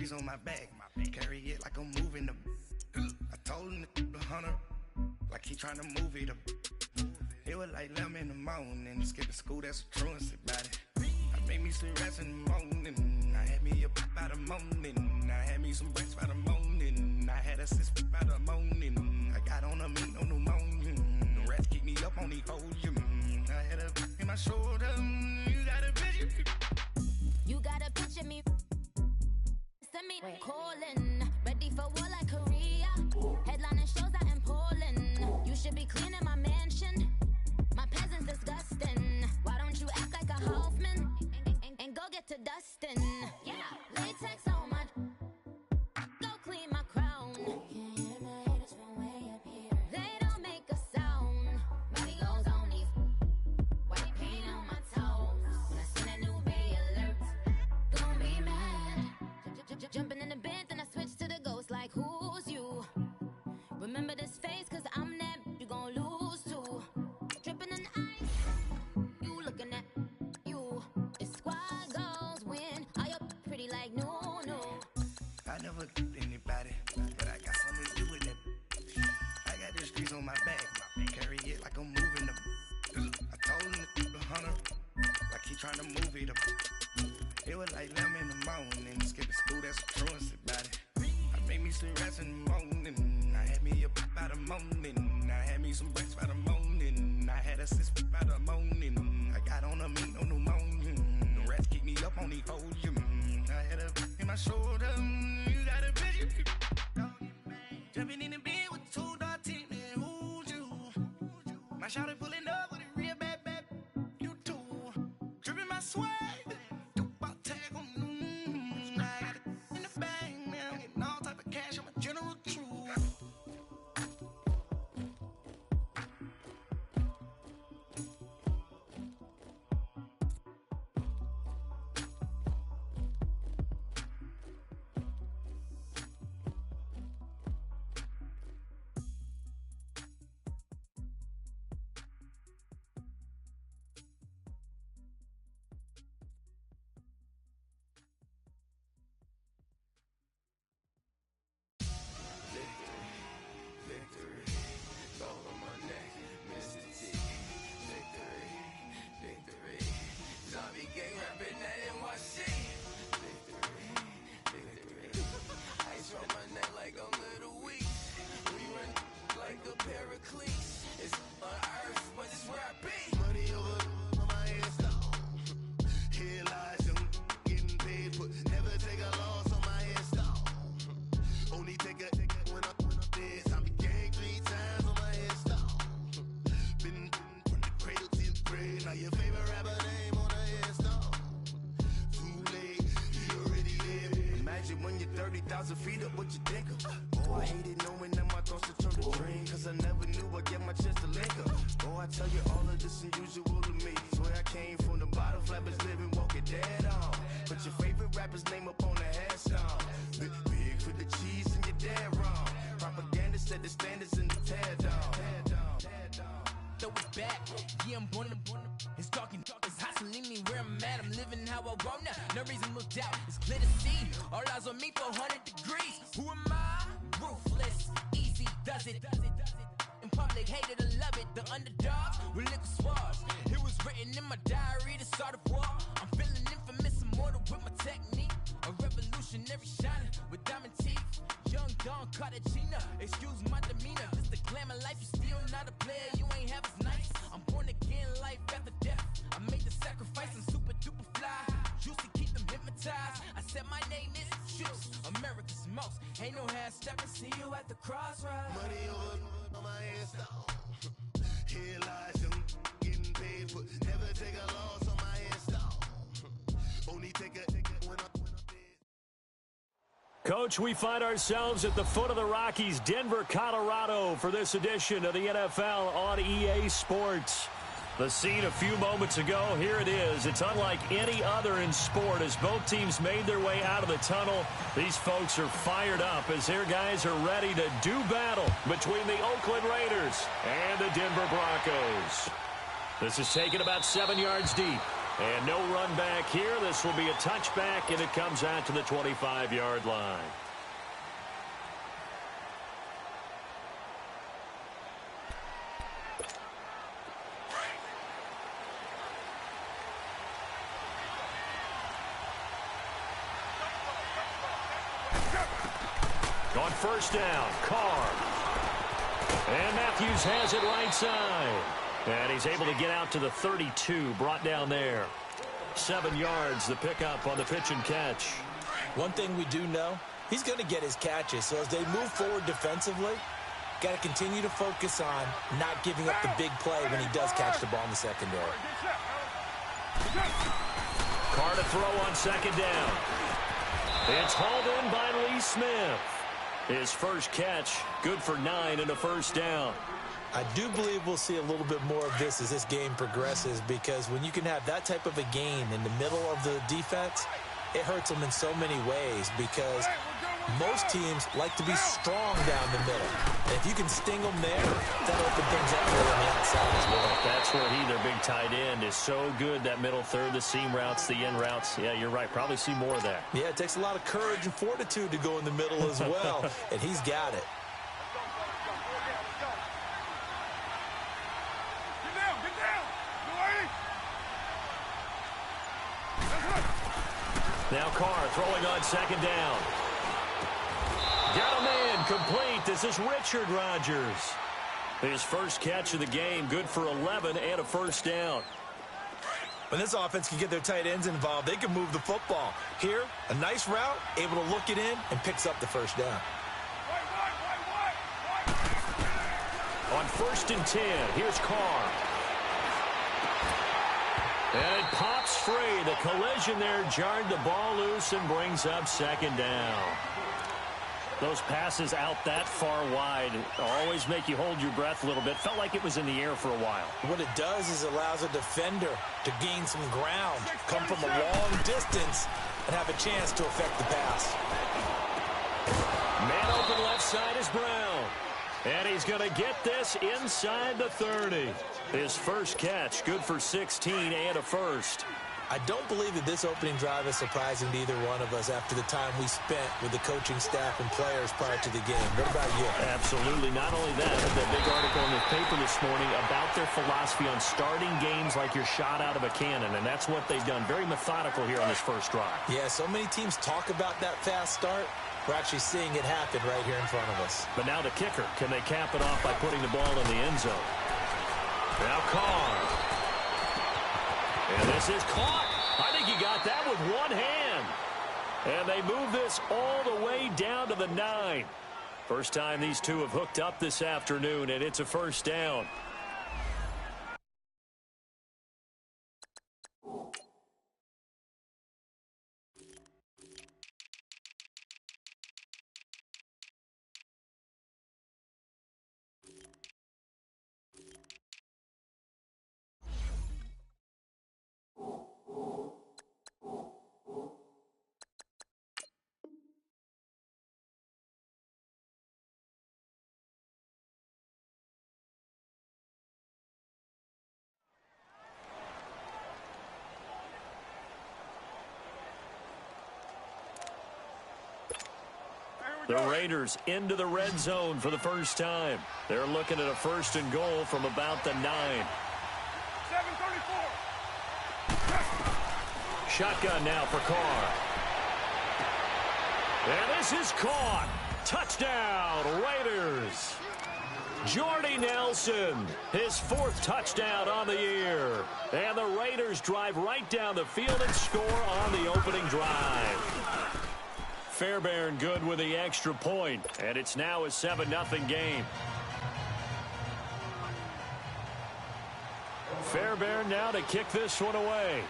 He's on my back, carry it like I'm moving the. I told him to 100, like he trying to move it up. It was like 11 in the morning, skipping school, that's a truancy about it. I made me some rest in the morning, I had me a pop by the morning, I had me some breaks by the morning, I had a sis by the morning, I got on a meat, no pneumonia, the rats keep me up on the podium, I had a in my shoulder, you got a picture. You got a picture me, send me calling, ready for war like Korea, headlining shows out in Poland, you should be cleaning my mansion. My peasant's disgusting. Why don't you act like a Hoffman and go get to dustin'? Yeah, latex on my. Go clean my crown. Can't hear my haters from way up here. They don't make a sound. Money goes on these. White paint on my toes. When I send a new bay alert, gonna be mad. Jumping in the bed, then I switch to the ghost. Like who's you? Remember this face, cause I'm that. You gon' lose too. Dripping in ice, you looking at you. It's squad goals win. Are you pretty like no? I never anybody, but I got something to do with that. I got the streets on my back, carry it like I'm moving the. I told him to 100, like he trying to move it up. It was like 11 in the morning, skipping school, that's a truancy about it. I made me some rest in the morning, I had me a pop by the morning, I had me some breaks by the morning, I had a sis by the morning, I got on a meat, no pneumonia, the rats keep me up on the podium, I had a in my shoulder, you got a picture. Jumping in the bed with 2 dark teeth, man, who's you? My shawty pulling up with a real bad, you too. Dripping my swag, about tag on, I got it in the bag, man, I'm getting all type of cash, I'm a general truth. When you're 30,000 feet up, what you think of? Oh, I hated knowing that my thoughts would turn to dream, cause I never knew I'd get my chance to link up. Oh, I tell you all of this unusual to me. Swear I came from the bottom, flappers living, walking dead on. Put your favorite rapper's name up on the headstone. Big for the cheese and you're dead wrong. Propaganda set the standards in the tear down. Throw it back, yeah, I'm born to. It's talking, it's hot, so leave me where I'm at. I'm living how I want now. No reason to look out, it's clear to see. All eyes on me for 100 degrees. Who am I? Ruthless, easy does it. In public, hated to love it. The underdogs with liquor swabs. It was written in my diary to start a war. I'm feeling infamous, immortal with my technique. A revolutionary shining with diamond teeth. Young Don Cartagena, excuse my demeanor. This the glamour life, you still not a player. You ain't half as nice. I'm born again, life after death. I made the sacrifice, I'm super duper fly. Juicy, keep them hypnotized. I said my name is Juice, America's most. Ain't no half stepping, see you at the crossroads. Money over on my headstone. Here lies them getting paid, but never take a loss on my headstone. Only take a when I'm dead. Coach, we find ourselves at the foot of the Rockies, Denver, Colorado, for this edition of the NFL on EA Sports. The scene a few moments ago, here it is. It's unlike any other in sport as both teams made their way out of the tunnel. These folks are fired up as their guys are ready to do battle between the Oakland Raiders and the Denver Broncos. This is taken about 7 yards deep. And no run back here. This will be a touchback, and it comes out to the 25-yard line. On first down, Carr. And Matthews has it right side. And he's able to get out to the 32, brought down there. 7 yards, the pickup on the pitch and catch. One thing we do know, he's going to get his catches. So as they move forward defensively, got to continue to focus on not giving up the big play when he does catch the ball in the secondary. Carr to throw on second down. It's hauled in by Lee Smith. His first catch, good for 9 and a first down. I do believe we'll see a little bit more of this as this game progresses, because when you can have that type of a gain in the middle of the defense, it hurts them in so many ways, because most teams like to be strong down the middle. And if you can sting them there, that opens things up for them on the outside as well. That's where he, their big tight end, is so good, that middle third, the seam routes, the in routes. Yeah, you're right. Probably see more of that. Yeah, it takes a lot of courage and fortitude to go in the middle as well, and he's got it. Now Carr throwing on second down. Got a man complete. This is Richard Rodgers. His first catch of the game, good for 11 and a first down. When this offense can get their tight ends involved, they can move the football. Here, a nice route, able to look it in, and picks up the first down. On 1st and 10, here's Carr. And it pops free. The collision there jarred the ball loose and brings up second down. Those passes out that far wide always make you hold your breath a little bit. Felt like it was in the air for a while. What it does is allows a defender to gain some ground, come from a long distance, and have a chance to affect the pass. Man open left side is Brown. And he's going to get this inside the 30. His first catch, good for 16 and a first. I don't believe that this opening drive is surprising to either one of us after the time we spent with the coaching staff and players prior to the game. What about you? Absolutely. Not only that, but the big article in the paper this morning about their philosophy on starting games like you're shot out of a cannon, and that's what they've done. Very methodical here on this first drive. Yeah, so many teams talk about that fast start. We're actually seeing it happen right here in front of us. But now the kicker. Can they cap it off by putting the ball in the end zone? Now Carr. And this is caught. I think he got that with one hand. And they move this all the way down to the 9. First time these two have hooked up this afternoon, and it's a first down. The Raiders into the red zone for the first time. They're looking at a 1st and goal from about the 9. 7:34. Shotgun now for Carr. And this is caught. Touchdown, Raiders. Jordy Nelson, his 4th touchdown on the year. And the Raiders drive right down the field and score on the opening drive. Fairbairn good with the extra point, and it's now a 7-0 game. Fairbairn now to kick this one away.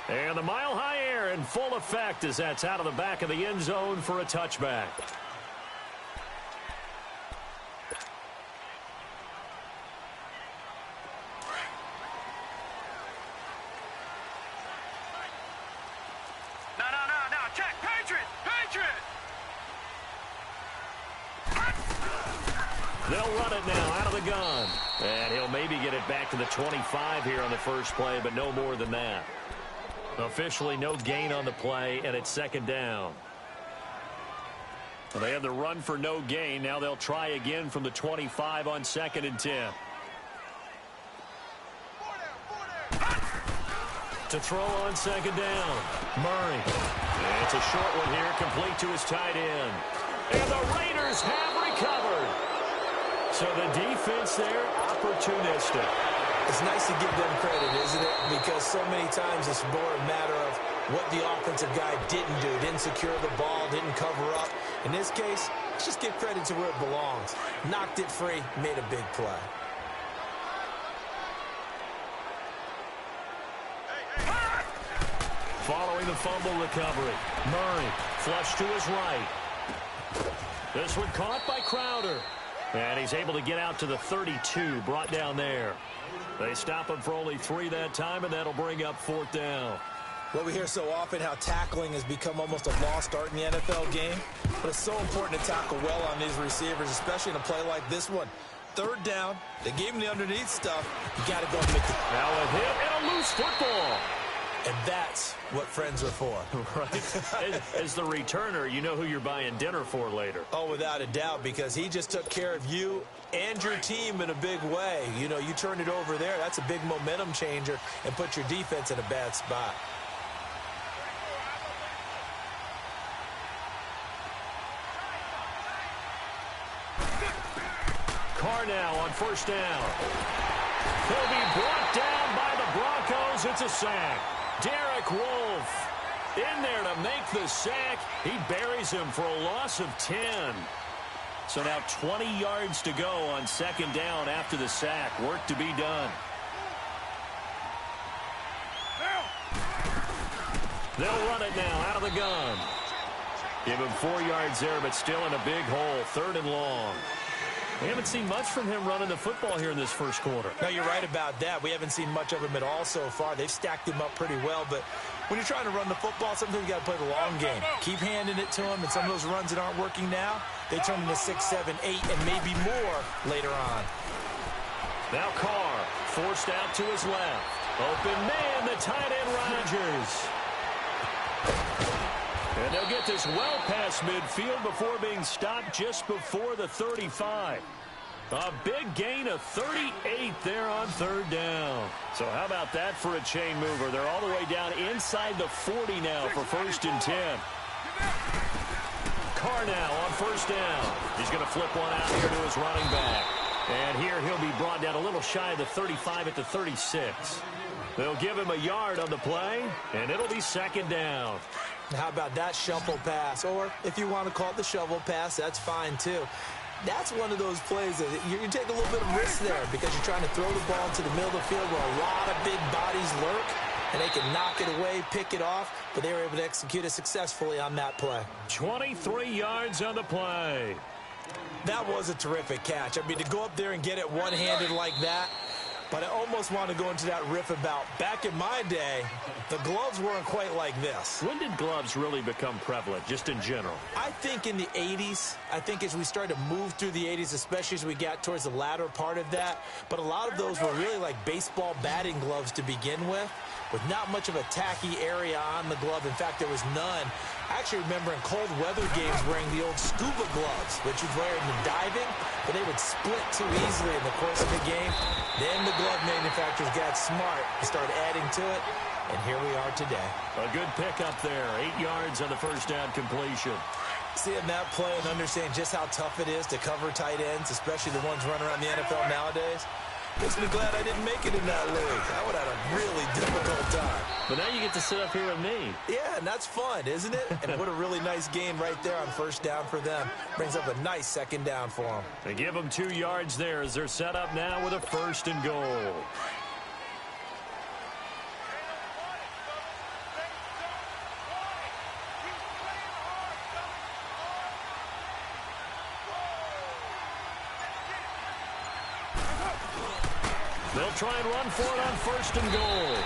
And the mile-high air in full effect as that's out of the back of the end zone for a touchback. They'll run it now out of the gun. And he'll maybe get it back to the 25 here on the first play, but no more than that. Officially no gain on the play, and it's second down. Well, they have the run for no gain. Now they'll try again from the 25 on 2nd and 10. To throw on 2nd down. Murray. It's a short one here, complete to his tight end. And the Raiders have recovered. So the defense there, opportunistic. It's nice to give them credit, isn't it? Because so many times it's more a matter of what the offensive guy didn't do. Didn't secure the ball, didn't cover up. In this case, let's just give credit to where it belongs. Knocked it free, made a big play. Following the fumble recovery, Murray flush to his right. This one caught by Crowder. And he's able to get out to the 32, brought down there. They stop him for only 3 that time, and that'll bring up 4th down. Well, we hear so often how tackling has become almost a lost art in the NFL game. But it's so important to tackle well on these receivers, especially in a play like this one. 3rd down, they gave him the underneath stuff. You got to go and make the... Now a hit and a loose football. And that's what friends are for. Right. As the returner, you know who you're buying dinner for later. Oh, without a doubt, because he just took care of you and your team in a big way. You know, you turned it over there. That's a big momentum changer and put your defense in a bad spot. Carr now on 1st down. He'll be brought down by the Broncos. It's a sack. Derek Wolfe in there to make the sack. He buries him for a loss of 10. So now 20 yards to go on 2nd down after the sack. Work to be done. They'll run it now out of the gun. Give him 4 yards there, but still in a big hole. 3rd and long. We haven't seen much from him running the football here in this first quarter. No, you're right about that. We haven't seen much of him at all so far. They've stacked him up pretty well, but when you're trying to run the football, sometimes you got to play the long game. Keep handing it to him, and some of those runs that aren't working now, they turn into 6, 7, 8, and maybe more later on. Now Carr forced out to his left. Open man, the tight end Rodgers. And they'll get this well past midfield before being stopped just before the 35. A big gain of 38 there on 3rd down. So how about that for a chain mover? They're all the way down inside the 40 now for 1st and 10. Carr now on 1st down. He's going to flip one out here to his running back. And here he'll be brought down a little shy of the 35 at the 36. They'll give him a yard on the play, and it'll be 2nd down. How about that shuffle pass? Or if you want to call it the shovel pass, that's fine too. That's one of those plays that you take a little bit of risk there because you're trying to throw the ball into the middle of the field where a lot of big bodies lurk, and they can knock it away, pick it off, but they were able to execute it successfully on that play. 23 yards on the play. That was a terrific catch. I mean, to go up there and get it one-handed like that, but I almost want to go into that riff about back in my day, the gloves weren't quite like this. When did gloves really become prevalent, just in general? I think in the 80s. I think as we started to move through the 80s, especially as we got towards the latter part of that. But a lot of those were really like baseball batting gloves to begin with not much of a tacky area on the glove. In fact, there was none. I actually remember in cold weather games wearing the old scuba gloves, which you'd wear in the diving, but they would split too easily in the course of the game. Then the glove manufacturers got smart and started adding to it, and here we are today. A good pickup there, 8 yards on the 1st down completion. Seeing that play and understand just how tough it is to cover tight ends, especially the ones running around the NFL nowadays, makes me glad I didn't make it in that league. I would have had a really difficult time. But now you get to sit up here with me. Yeah, and that's fun, isn't it? And what a really nice gain right there on 1st down for them. Brings up a nice 2nd down for them. They give them 2 yards there as they're set up now with a 1st and goal. They'll try and run for it on 1st and goal.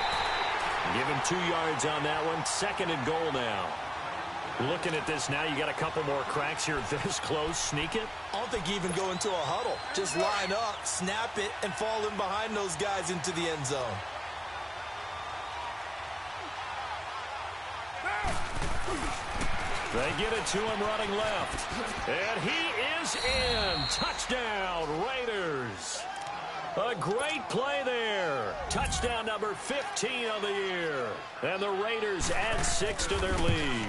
Give him 2 yards on that one. 2nd and goal now. Looking at this now, you got a couple more cracks here this close. Sneak it? I don't think you even go into a huddle. Just line up, snap it, and fall in behind those guys into the end zone. They get it to him running left. And he is in. Touchdown, Raiders. A great play there. Touchdown number 15 of the year. And the Raiders add 6 to their lead.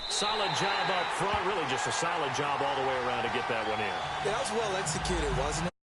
Solid job up front. Really just a solid job all the way around to get that one in. That was well executed, wasn't it?